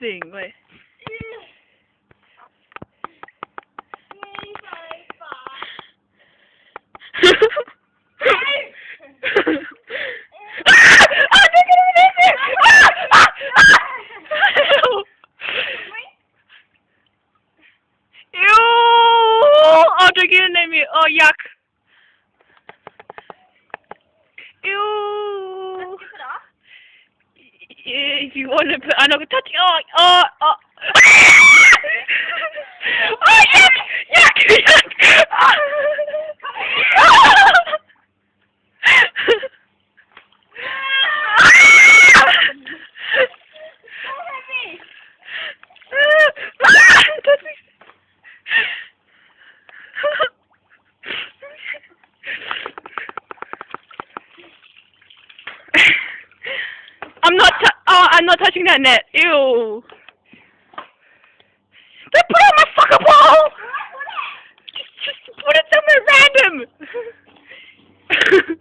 thing. Wait. Oh, yuck. Ew. Let's keep it off. If you want to put, I'm not going to touch it. Oh. Oh, yuck. I'm not touching that net. Ew. Don't put it on my fucking ball! Just put it somewhere random!